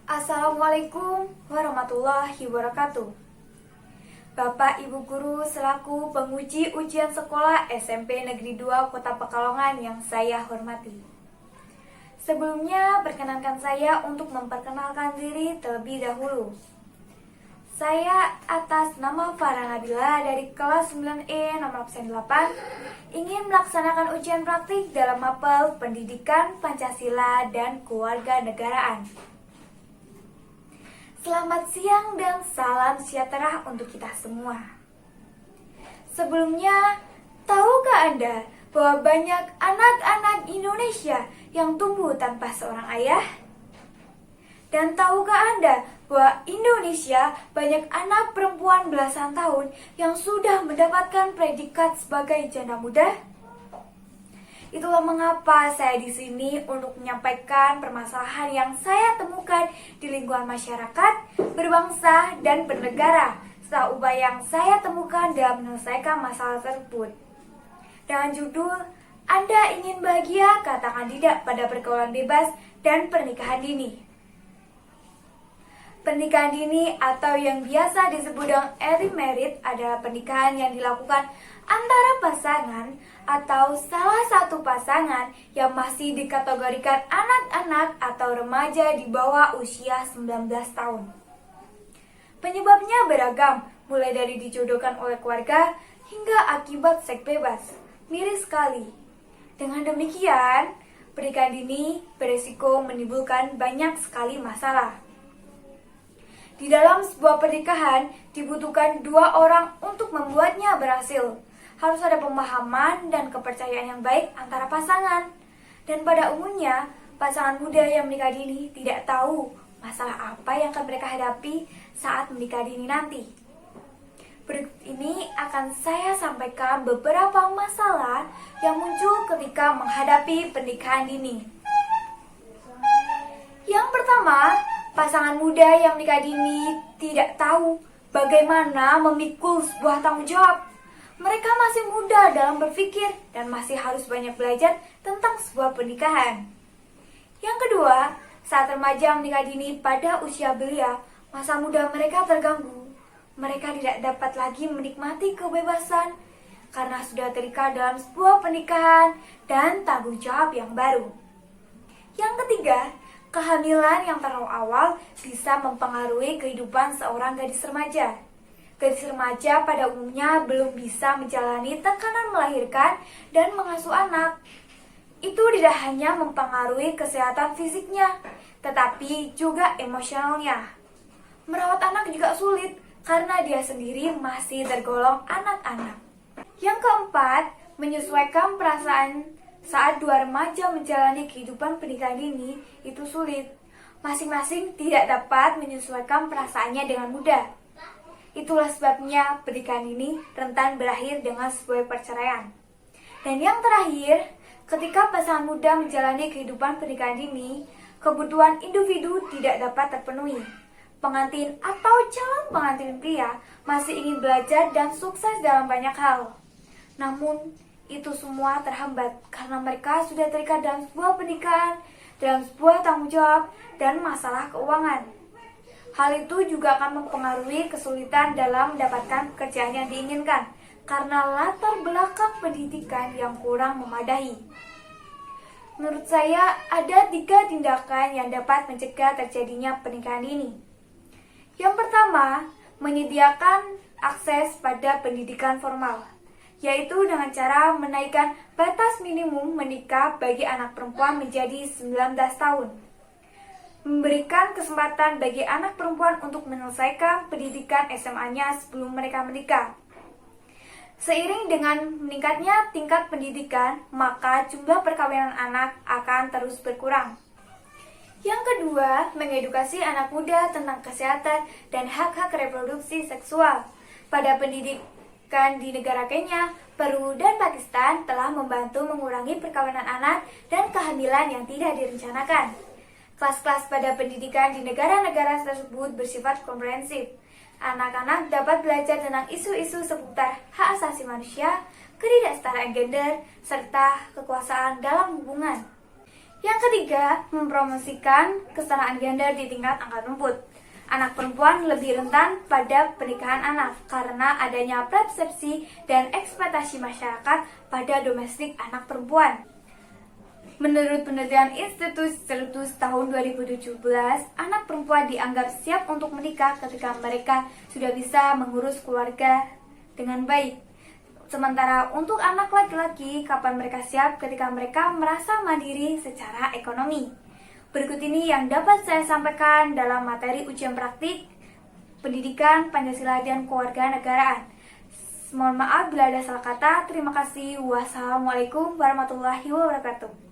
Assalamualaikum warahmatullahi wabarakatuh. Bapak Ibu Guru selaku penguji ujian sekolah SMP Negeri 2 Kota Pekalongan yang saya hormati. Sebelumnya perkenankan saya untuk memperkenalkan diri terlebih dahulu. Saya atas nama Farah Nabila dari kelas 9E nomor absen 8 ingin melaksanakan ujian praktik dalam mapel Pendidikan Pancasila dan Kewarganegaraan. Selamat siang dan salam sejahtera untuk kita semua. Sebelumnya, tahukah Anda bahwa banyak anak-anak Indonesia yang tumbuh tanpa seorang ayah? Dan tahukah Anda bahwa Indonesia banyak anak perempuan belasan tahun yang sudah mendapatkan predikat sebagai janda muda? Itulah mengapa saya di sini untuk menyampaikan permasalahan yang saya temukan di lingkungan masyarakat, berbangsa, dan bernegara, serta upaya yang saya temukan dalam menyelesaikan masalah tersebut. Dengan judul, Anda ingin bahagia, katakan tidak pada pergaulan bebas dan pernikahan dini. Pernikahan dini atau yang biasa disebut dengan early marriage adalah pernikahan yang dilakukan antara pasangan atau salah satu pasangan yang masih dikategorikan anak-anak atau remaja di bawah usia 19 tahun. Penyebabnya beragam, mulai dari dijodohkan oleh keluarga hingga akibat seks bebas. Miris sekali. Dengan demikian, pernikahan dini beresiko menimbulkan banyak sekali masalah. Di dalam sebuah pernikahan dibutuhkan dua orang untuk membuatnya berhasil. Harus ada pemahaman dan kepercayaan yang baik antara pasangan. Dan pada umumnya, pasangan muda yang menikah dini tidak tahu masalah apa yang akan mereka hadapi saat menikah dini nanti. Berikut ini akan saya sampaikan beberapa masalah yang muncul ketika menghadapi pernikahan dini. Yang pertama, pasangan muda yang menikah dini tidak tahu bagaimana memikul sebuah tanggung jawab. Mereka masih muda dalam berpikir dan masih harus banyak belajar tentang sebuah pernikahan. Yang kedua, saat remaja menikah dini pada usia belia, masa muda mereka terganggu. Mereka tidak dapat lagi menikmati kebebasan karena sudah terikat dalam sebuah pernikahan dan tanggung jawab yang baru. Yang ketiga, kehamilan yang terlalu awal bisa mempengaruhi kehidupan seorang gadis remaja. Gadis remaja pada umumnya belum bisa menjalani tekanan melahirkan dan mengasuh anak. Itu tidak hanya mempengaruhi kesehatan fisiknya, tetapi juga emosionalnya. Merawat anak juga sulit karena dia sendiri masih tergolong anak-anak. Yang keempat, menyesuaikan perasaan saat dua remaja menjalani kehidupan pernikahan dini itu sulit. Masing-masing tidak dapat menyesuaikan perasaannya dengan mudah. Itulah sebabnya pernikahan ini rentan berakhir dengan sebuah perceraian. Dan yang terakhir, ketika pasangan muda menjalani kehidupan pernikahan dini, kebutuhan individu tidak dapat terpenuhi. Pengantin atau calon pengantin pria masih ingin belajar dan sukses dalam banyak hal. Namun, itu semua terhambat karena mereka sudah terikat dalam sebuah pernikahan, dalam sebuah tanggung jawab, dan masalah keuangan. Hal itu juga akan mempengaruhi kesulitan dalam mendapatkan pekerjaan yang diinginkan karena latar belakang pendidikan yang kurang memadai. Menurut saya, ada 3 tindakan yang dapat mencegah terjadinya pernikahan ini. Yang pertama, menyediakan akses pada pendidikan formal, yaitu dengan cara menaikkan batas minimum menikah bagi anak perempuan menjadi 19 tahun. Memberikan kesempatan bagi anak perempuan untuk menyelesaikan pendidikan SMA-nya sebelum mereka menikah. Seiring dengan meningkatnya tingkat pendidikan, maka jumlah perkawinan anak akan terus berkurang. Yang kedua, mengedukasi anak muda tentang kesehatan dan hak-hak reproduksi seksual. Pada pendidikan di negara Kenya, Peru, dan Pakistan telah membantu mengurangi perkawinan anak dan kehamilan yang tidak direncanakan. Kelas-kelas pada pendidikan di negara-negara tersebut bersifat komprehensif. Anak-anak dapat belajar tentang isu-isu seputar hak asasi manusia, ketidaksetaraan gender, serta kekuasaan dalam hubungan. Yang ketiga, mempromosikan kesetaraan gender di tingkat akar rumput. Anak perempuan lebih rentan pada pernikahan anak karena adanya persepsi dan ekspektasi masyarakat pada domestik anak perempuan. Menurut penelitian Institut Celtus tahun 2017, anak perempuan dianggap siap untuk menikah ketika mereka sudah bisa mengurus keluarga dengan baik. Sementara untuk anak laki-laki, kapan mereka siap ketika mereka merasa mandiri secara ekonomi. Berikut ini yang dapat saya sampaikan dalam materi ujian praktik pendidikan Pancasila dan Kewarganegaraan. Mohon maaf bila ada salah kata. Terima kasih. Wassalamualaikum warahmatullahi wabarakatuh.